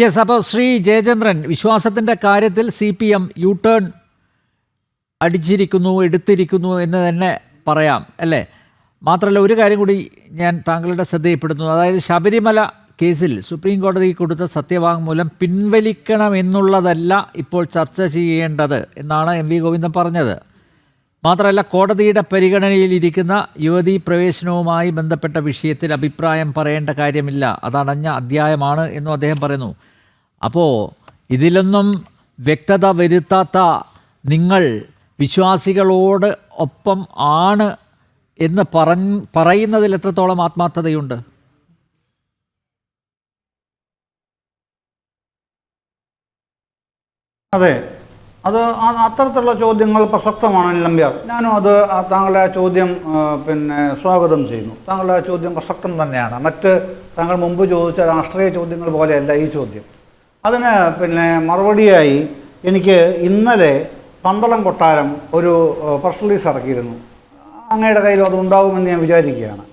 Yes, അപ്പോൾ ശ്രീ ജയചന്ദ്രൻ, വിശ്വാസത്തിൻ്റെ കാര്യത്തിൽ CPM യു ടേൺ അടിച്ചിരിക്കുന്നു, എടുത്തിരിക്കുന്നു എന്ന് തന്നെ പറയാം അല്ലേ? മാത്രമല്ല, ഒരു കാര്യം കൂടി ഞാൻ താങ്കളുടെ ശ്രദ്ധയിൽപ്പെടുന്നു. അതായത് ശബരിമല കേസിൽ സുപ്രീം കോടതി കൊടുത്ത സത്യവാങ്മൂലം പിൻവലിക്കണമെന്നുള്ളതല്ല ഇപ്പോൾ ചർച്ച ചെയ്യേണ്ടത് എന്നാണ് MV ഗോവിന്ദൻ പറഞ്ഞത്. മാത്രമല്ല, കോടതിയുടെ പരിഗണനയിലിരിക്കുന്ന യുവതീ പ്രവേശനവുമായി ബന്ധപ്പെട്ട വിഷയത്തിൽ അഭിപ്രായം പറയേണ്ട കാര്യമില്ല, അതടഞ്ഞ അധ്യായമാണ് എന്നും അദ്ദേഹം പറയുന്നു. അപ്പോൾ ഇതിലൊന്നും വ്യക്തത വരുത്താത്ത നിങ്ങൾ വിശ്വാസികളോട് ഒപ്പം ആണ് എന്ന് പറയുന്നതിൽ എത്രത്തോളം ആത്മാർത്ഥതയുണ്ട്? അതെ, അത് അത്തരത്തിലുള്ള ചോദ്യങ്ങൾ പ്രസക്തമാണ് നമ്പ്യാർ. ഞാനും അത് താങ്കളുടെ ആ ചോദ്യം സ്വാഗതം ചെയ്യുന്നു. താങ്കളുടെ ആ ചോദ്യം പ്രസക്തം തന്നെയാണ്. മറ്റ് താങ്കൾ മുമ്പ് ചോദിച്ച രാഷ്ട്രീയ ചോദ്യങ്ങൾ പോലെയല്ല ഈ ചോദ്യം. അതിന് മറുപടിയായി എനിക്ക് ഇന്നലെ പന്തളം കൊട്ടാരം ഒരു പ്രസ് റിലീസ് ഇറക്കിയിരുന്നു. അങ്ങയുടെ കയ്യിലും അത് ഉണ്ടാവുമെന്ന് ഞാൻ വിചാരിക്കുകയാണ്.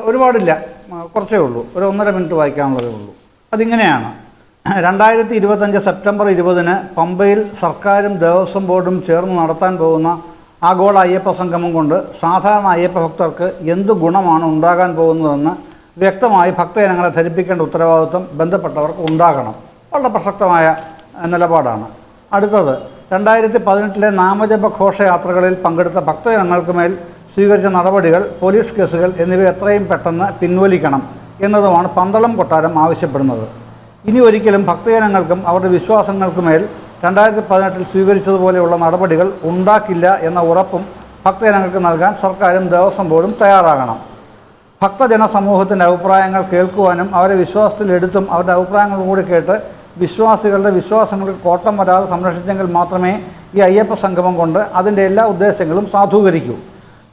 ഒരുപാടില്ല, കുറച്ചേ ഉള്ളൂ, ഒരു 1.5 മിനിറ്റ് വായിക്കാനുള്ളതേ ഉള്ളൂ. അതിങ്ങനെയാണ്: 2025 സെപ്റ്റംബർ 20 പമ്പയിൽ സർക്കാരും ദേവസ്വം ബോർഡും ചേർന്ന് നടത്താൻ പോകുന്ന ആഗോള അയ്യപ്പ സംഗമം കൊണ്ട് സാധാരണ അയ്യപ്പ ഭക്തർക്ക് എന്ത് ഗുണമാണ് ഉണ്ടാകാൻ പോകുന്നതെന്ന് വ്യക്തമായി ഭക്തജനങ്ങളെ ധരിപ്പിക്കേണ്ട ഉത്തരവാദിത്വം ബന്ധപ്പെട്ടവർക്ക് ഉണ്ടാകണം. വളരെ പ്രസക്തമായ നിലപാടാണ്. അടുത്തത്, 2018 നാമജപ ഘോഷയാത്രകളിൽ പങ്കെടുത്ത ഭക്തജനങ്ങൾക്ക് മേൽ സ്വീകരിച്ച നടപടികൾ, പോലീസ് കേസുകൾ എന്നിവ എത്രയും പെട്ടെന്ന് പിൻവലിക്കണം എന്നതുമാണ് പന്തളം കൊട്ടാരം ആവശ്യപ്പെടുന്നത്. ഇനി ഒരിക്കലും ഭക്തജനങ്ങൾക്കും അവരുടെ വിശ്വാസങ്ങൾക്കുമേൽ 2018 സ്വീകരിച്ചതുപോലെയുള്ള നടപടികൾ ഉണ്ടാക്കില്ല എന്ന ഉറപ്പും ഭക്തജനങ്ങൾക്ക് നൽകാൻ സർക്കാരും ദേവസ്വം ബോർഡും തയ്യാറാകണം. ഭക്തജന സമൂഹത്തിൻ്റെ അഭിപ്രായങ്ങൾ കേൾക്കുവാനും അവരെ വിശ്വാസത്തിലെടുത്തും അവരുടെ അഭിപ്രായങ്ങൾ കൂടി കേട്ട് വിശ്വാസികളുടെ വിശ്വാസങ്ങൾക്ക് കോട്ടം വരാതെ സംരക്ഷിച്ചെങ്കിൽ മാത്രമേ ഈ അയ്യപ്പ സംഗമം കൊണ്ട് അതിൻ്റെ എല്ലാ ഉദ്ദേശങ്ങളും സാധൂകരിക്കൂ.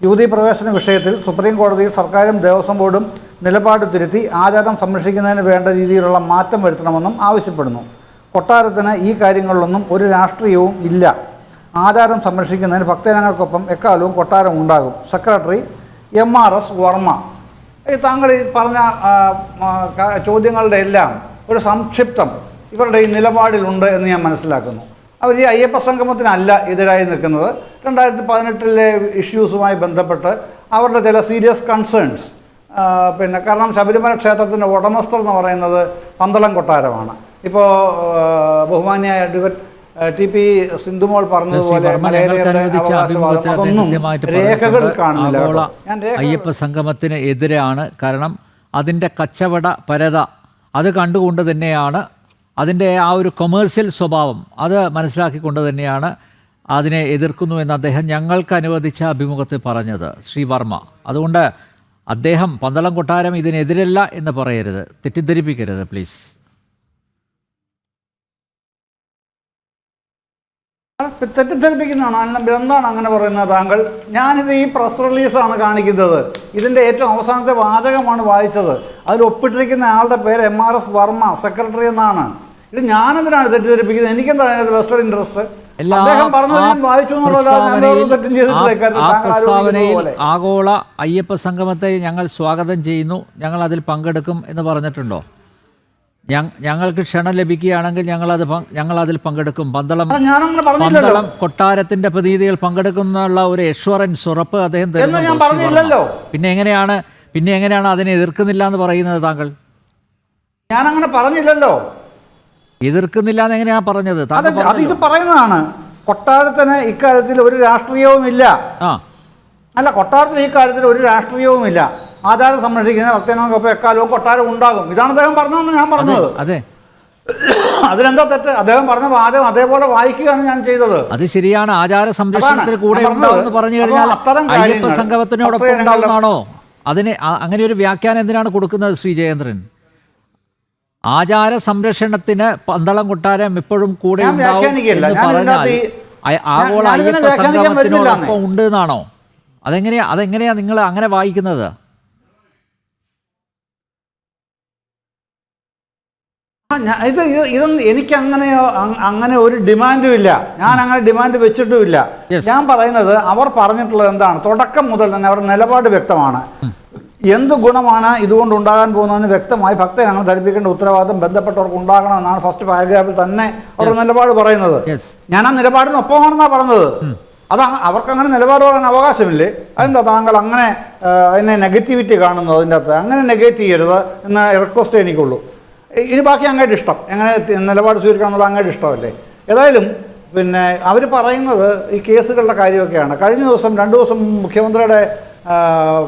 യുവതീ പ്രവേശന വിഷയത്തിൽ സുപ്രീം കോടതിയിൽ സർക്കാരും ദേവസ്വം ബോർഡും നിലപാട് തിരുത്തി ആചാരം സംരക്ഷിക്കുന്നതിന് വേണ്ട രീതിയിലുള്ള മാറ്റം വരുത്തണമെന്നും ആവശ്യപ്പെടുന്നു. കൊട്ടാരത്തിന് ഈ കാര്യങ്ങളിലൊന്നും ഒരു രാഷ്ട്രീയവും ഇല്ല. ആചാരം സംരക്ഷിക്കുന്നതിന് ഭക്തജനങ്ങൾക്കൊപ്പം എക്കാലവും കൊട്ടാരം ഉണ്ടാകും. Secretary MRS Varma. താങ്കൾ ഈ പറഞ്ഞ ചോദ്യങ്ങളുടെ എല്ലാം ഒരു സംക്ഷിപ്തം ഇവരുടെ ഈ നിലപാടിലുണ്ട് എന്ന് ഞാൻ മനസ്സിലാക്കുന്നു. അവർ ഈ അയ്യപ്പ സംഗമത്തിനല്ല എതിരായി നിൽക്കുന്നത്. 2018 ഇഷ്യൂസുമായി ബന്ധപ്പെട്ട് അവരുടെ ചില സീരിയസ് കൺസേൺസ്, കാരണം ശബരിമല ക്ഷേത്രത്തിൻ്റെ ഉടമസ്ഥർ എന്ന് പറയുന്നത് പന്തളം കൊട്ടാരമാണ്. ഇപ്പോൾ ബഹുമാന്യായ അഡ്വക്കേറ്റ് TP സിന്ധുമോൾ പറഞ്ഞതുപോലെ രേഖകൾ കാണുന്നില്ല. അയ്യപ്പ സംഗമത്തിന് എതിരാണ്. കാരണം അതിൻ്റെ കച്ചവട പരത അത് കണ്ടുകൊണ്ട് തന്നെയാണ്, അതിൻ്റെ ആ ഒരു കൊമേഴ്സ്യൽ സ്വഭാവം അത് മനസ്സിലാക്കിക്കൊണ്ട് തന്നെയാണ് അതിനെ എതിർക്കുന്നു എന്ന് അദ്ദേഹം ഞങ്ങൾക്ക് അനുവദിച്ച അഭിമുഖത്തിൽ പറഞ്ഞത്, ശ്രീ വർമ്മ. അതുകൊണ്ട് അദ്ദേഹം പന്തളം കൊട്ടാരം ഇതിനെതിരല്ല എന്ന് പറയരുത്, തെറ്റിദ്ധരിപ്പിക്കരുത് പ്ലീസ്. തെറ്റിദ്ധരിപ്പിക്കുന്നതാണ്. എന്താണ് അങ്ങനെ പറയുന്നത് താങ്കൾ? ഞാനിത് ഈ പ്രസ് റിലീസാണ് കാണിക്കുന്നത്. ഇതിൻ്റെ ഏറ്റവും അവസാനത്തെ വാചകമാണ് വായിച്ചത്. അതിൽ ഒപ്പിട്ടിരിക്കുന്ന ആളുടെ പേര് MRS വർമ്മ, സെക്രട്ടറി എന്നാണ്. ഇത് ഞാനെന്തിനാണ് തെറ്റിദ്ധരിപ്പിക്കുന്നത്? എനിക്കെന്താണ് അതിനകത്ത് വെസ്റ്റഡ് ഇൻട്രസ്റ്റ്? അദ്ദേഹം പറഞ്ഞത് ഞാൻ വായിച്ചു പ്രസ്താവനയിൽ ആഗോള അയ്യപ്പ സംഗമത്തെ ഞങ്ങൾ സ്വാഗതം ചെയ്യുന്നു, ഞങ്ങൾ അതിൽ പങ്കെടുക്കും എന്ന് പറഞ്ഞിട്ടുണ്ടോ? ഞങ്ങൾക്ക് ക്ഷണം ലഭിക്കുകയാണെങ്കിൽ ഞങ്ങൾ അതിൽ പങ്കെടുക്കും. പന്തളം കൊട്ടാരത്തിന്റെ പ്രതിനിധികൾ പങ്കെടുക്കുന്നുള്ള ഒരു എഷ്വറൻസ്, ഉറപ്പ് അദ്ദേഹം തരുന്നു. പിന്നെ എങ്ങനെയാണ് അതിനെ എതിർക്കുന്നില്ല എന്ന് പറയുന്നത് താങ്കൾ? ഞാൻ അങ്ങനെ പറഞ്ഞില്ലല്ലോ. എതിർക്കുന്നില്ല എന്ന് എങ്ങനെയാണ് പറഞ്ഞത്? ഇത് പറയുന്നതാണ്. കൊട്ടാരത്തിന് ഇക്കാര്യത്തിൽ ഒരു രാഷ്ട്രീയവുമില്ല. അല്ല, കൊട്ടാരത്തിന് ഈ കാര്യത്തിൽ ഒരു രാഷ്ട്രീയവുമില്ല. ആചാരം സംരക്ഷിക്കുന്ന ഭക്തജനങ്ങൾക്കൊപ്പം എക്കാലവും കൊട്ടാരം ഉണ്ടാകും. ഇതാണ് അദ്ദേഹം പറഞ്ഞതെന്ന് ഞാൻ പറഞ്ഞത്. അതെ, അതിലെന്താ തെറ്റ്? അദ്ദേഹം പറഞ്ഞ വാദം അതേപോലെ വായിക്കുകയാണ് ഞാൻ ചെയ്തത്. അത് ശരിയാണ്. ആചാര സംരക്ഷണത്തിന് കൂടെ ഉണ്ടാവുമെന്ന് പറഞ്ഞു കഴിഞ്ഞാൽ അയ്യപ്പ സംഗമത്തിനോടൊപ്പം ഉണ്ടാവുന്നതാണോ? അതിന് അങ്ങനെ ഒരു വ്യാഖ്യാനം എന്തിനാണ് കൊടുക്കുന്നത് ശ്രീ ജയേന്ദ്രൻ? ആചാര സംരക്ഷണത്തിന് പന്തളം കൊട്ടാരം എപ്പോഴും കൂടെ ഉണ്ടാവും എന്ന് പറഞ്ഞാൽ ആഗോള അയ്യപ്പ സംഗമത്തിനോടൊപ്പം ഉണ്ട് എന്നാണോ? അതെങ്ങനെയാ നിങ്ങൾ അങ്ങനെ വായിക്കുന്നത്? ഇതൊന്നും എനിക്ക് അങ്ങനെ ഒരു ഡിമാൻഡും ഇല്ല. ഞാൻ അങ്ങനെ ഡിമാൻഡ് വെച്ചിട്ടുമില്ല. ഞാൻ പറയുന്നത് അവർ പറഞ്ഞിട്ടുള്ളത് എന്താണ്? തുടക്കം മുതൽ തന്നെ അവരുടെ നിലപാട് വ്യക്തമാണ്. എന്ത് ഗുണമാണ് ഇതുകൊണ്ട് ഉണ്ടാകാൻ പോകുന്നതെന്ന് വ്യക്തമായി ഭക്തജനങ്ങൾ ധരിപ്പിക്കേണ്ട ഉത്തരവാദിത്തം ബന്ധപ്പെട്ടവർക്ക് ഉണ്ടാകണമെന്നാണ് ഫസ്റ്റ് പാരഗ്രാഫിൽ തന്നെ അവർ നിലപാട് പറയുന്നത്. ഞാൻ ആ നിലപാടിനൊപ്പമാണെന്നാണ് പറഞ്ഞത്. അത് അവർക്ക് അങ്ങനെ നിലപാട് പറയാൻ അവകാശമില്ലേ? അതെന്താ താങ്കൾ അങ്ങനെ അതിനെ നെഗറ്റിവിറ്റി കാണുന്നത്? അതിൻ്റെ അകത്ത് അങ്ങനെ നെഗേറ്റ് ചെയ്യരുത് എന്ന റിക്വസ്റ്റ് എനിക്കുള്ളൂ. ഇനി ബാക്കി അങ്ങോട്ട് ഇഷ്ടം, എങ്ങനെ നിലപാട് സ്വീകരിക്കണം എന്നുള്ള അങ്ങോട്ട് ഇഷ്ടമല്ലേ? ഏതായാലും പിന്നെ അവർ പറയുന്നത് ഈ കേസുകളുടെ കാര്യമൊക്കെയാണ്. കഴിഞ്ഞ ദിവസം 2 ദിവസം മുഖ്യമന്ത്രിയുടെ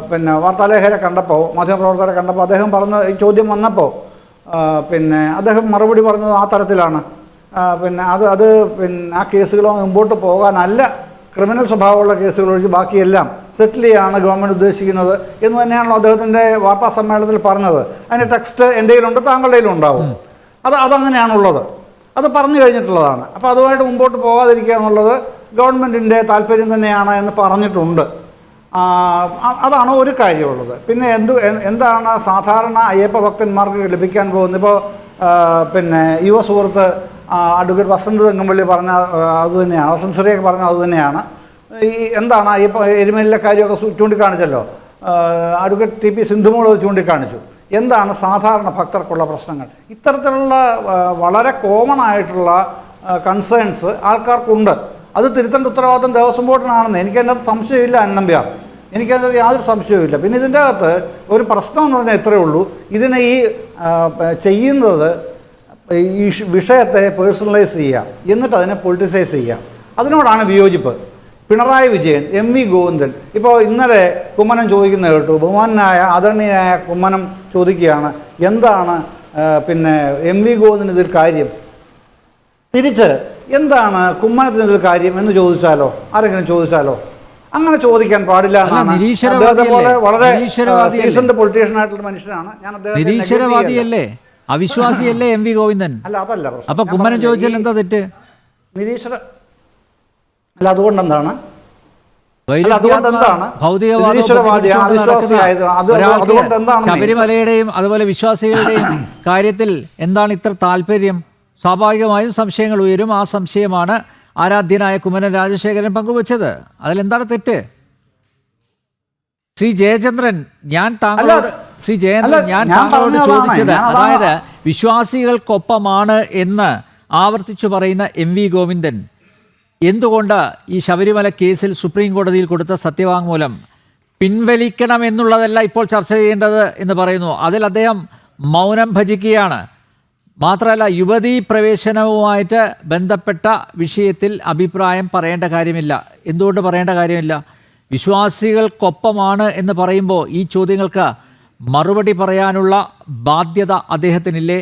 പിന്നെ വാർത്താലേഖകരെ കണ്ടപ്പോൾ, മാധ്യമപ്രവർത്തകരെ കണ്ടപ്പോൾ അദ്ദേഹം പറഞ്ഞ ഈ ചോദ്യം വന്നപ്പോൾ പിന്നെ അദ്ദേഹം മറുപടി പറഞ്ഞത് ആ തരത്തിലാണ്. പിന്നെ അത് പിന്നെ ആ കേസുകളോ മുമ്പോട്ട് പോകാനല്ല, ക്രിമിനൽ സ്വഭാവമുള്ള കേസുകൾ ഒഴിച്ച് ബാക്കിയെല്ലാം സെറ്റിൽ ചെയ്യാണ് ഗവൺമെൻറ് ഉദ്ദേശിക്കുന്നത് എന്ന് തന്നെയാണല്ലോ അദ്ദേഹത്തിൻ്റെ വാർത്താ സമ്മേളനത്തിൽ പറഞ്ഞത്. അതിൻ്റെ ടെക്സ്റ്റ് എൻ്റെ കയ്യിലുണ്ട്, താങ്കളുടെ കയ്യിലും ഉണ്ടാവും. അതങ്ങനെയാണുള്ളത്, അത് പറഞ്ഞു കഴിഞ്ഞിട്ടുള്ളതാണ്. അപ്പോൾ അതുമായിട്ട് മുമ്പോട്ട് പോകാതിരിക്കുക എന്നുള്ളത് ഗവൺമെൻറ്റിൻ്റെ താല്പര്യം തന്നെയാണ് എന്ന് പറഞ്ഞിട്ടുണ്ട്. അതാണ് ഒരു കാര്യമുള്ളത്. പിന്നെ എന്താണ് സാധാരണ അയ്യപ്പ ഭക്തന്മാർക്ക് ലഭിക്കാൻ പോകുന്നത്? ഇപ്പോൾ പിന്നെ യുവ സുഹൃത്ത് അഡ്വക്കേറ്റ് വസന്ത് തെങ്ങമ്പള്ളി പറഞ്ഞ അതുതന്നെയാണ്, വസന്ത് ശ്രീയൊക്കെ പറഞ്ഞ അതുതന്നെയാണ്. ഈ എന്താണ് അയ്യപ്പ എരുമേലിലെ കാര്യമൊക്കെ ചൂണ്ടിക്കാണിച്ചല്ലോ, അഡ്വക്കേറ്റ് ടി പി സിന്ധുമോൾ ചൂണ്ടിക്കാണിച്ചു. എന്താണ് സാധാരണ ഭക്തർക്കുള്ള പ്രശ്നങ്ങൾ? ഇത്തരത്തിലുള്ള വളരെ കോമൺ ആയിട്ടുള്ള കൺസേൺസ് ആൾക്കാർക്കുണ്ട്. അത് തിരുത്തേണ്ട ഉത്തരവാദിത്തം ദേവസ്വം ബോർഡിനാണെന്ന് എനിക്കതിനകത്ത് സംശയമില്ല. അന്നമ്പ്യാർ, എനിക്കതിനകത്ത് യാതൊരു സംശയവുമില്ല. പിന്നെ ഇതിൻ്റെ അകത്ത് ഒരു പ്രശ്നം എന്ന് പറഞ്ഞാൽ ഇത്രയേ ഉള്ളൂ, ഇതിനെ ഈ ചെയ്യുന്നത് ഈ വിഷയത്തെ പേഴ്സണലൈസ് ചെയ്യുക, എന്നിട്ട് അതിനെ പൊളിറ്റിസൈസ് ചെയ്യുക. അതിനോടാണ് വിയോജിപ്പ്. പിണറായി വിജയൻ, എം.വി. ഗോവിന്ദൻ, ഇപ്പോൾ ഇന്നലെ കുമ്മനം ചോദിക്കുന്നത് കേട്ടു, ബഹുമാനായ ആദരണീയനായ കുമ്മനം ചോദിക്കുകയാണ് എന്താണ് പിന്നെ എം.വി. ഗോവിന്ദന് ഇതിൽ കാര്യം, തിരിച്ച് എന്താണ് കുമ്മനത്തിന് ഇതിൽ കാര്യം എന്ന് ചോദിച്ചാലോ, ആരെങ്കിലും ചോദിച്ചാലോ? അങ്ങനെ ചോദിക്കാൻ പാടില്ല എന്നാണ്. അദ്ദേഹത്തെ പോലെ വളരെ സീസൺഡ് പൊളിറ്റീഷ്യൻ ആയിട്ടുള്ള മനുഷ്യനാണ് ഞാൻ. നിരീശ്വരവാദിയല്ലേ, അവിശ്വാസിയല്ലേ എം.വി. ഗോവിന്ദൻ? അല്ല, അതല്ല അപ്പൊ കുമ്മനം ചോദിച്ചാൽ എന്താ തെറ്റ്? നിരീശ്വര അല്ല, അതുകൊണ്ട് എന്താണ്? ശബരിമലയുടെയും അതുപോലെ വിശ്വാസികളുടെയും കാര്യത്തിൽ എന്താണ് ഇത്ര താല്പര്യം? സ്വാഭാവികമായും സംശയങ്ങൾ ഉയരും. ആ സംശയമാണ് ആരാധ്യനായ കുമ്മനം രാജശേഖരൻ പങ്കുവച്ചത്. അതിലെന്താണ് തെറ്റ്? ശ്രീ ജയചന്ദ്രൻ, ഞാൻ താങ്കളോട് ചോദിച്ചത്, അതായത് വിശ്വാസികൾക്കൊപ്പമാണ് എന്ന് ആവർത്തിച്ചു പറയുന്ന എം.വി. ഗോവിന്ദൻ എന്തുകൊണ്ട് ഈ ശബരിമല കേസിൽ സുപ്രീം കോടതിയിൽ കൊടുത്ത സത്യവാങ്മൂലം പിൻവലിക്കണം എന്നുള്ളതല്ല ഇപ്പോൾ ചർച്ച ചെയ്യേണ്ടത് എന്ന് പറയുന്നു. അതിൽ അദ്ദേഹം മൗനം ഭജിക്കുകയാണ്. മാത്രമല്ല, യുവതീ പ്രവേശനവുമായിട്ട് ബന്ധപ്പെട്ട വിഷയത്തിൽ അഭിപ്രായം പറയേണ്ട കാര്യമില്ല. എന്തുകൊണ്ട് പറയേണ്ട കാര്യമില്ല? വിശ്വാസികൾക്കൊപ്പമാണ് എന്ന് പറയുമ്പോൾ ഈ ചോദ്യങ്ങൾക്ക് മറുപടി പറയാനുള്ള ബാധ്യത അദ്ദേഹത്തിനില്ലേ?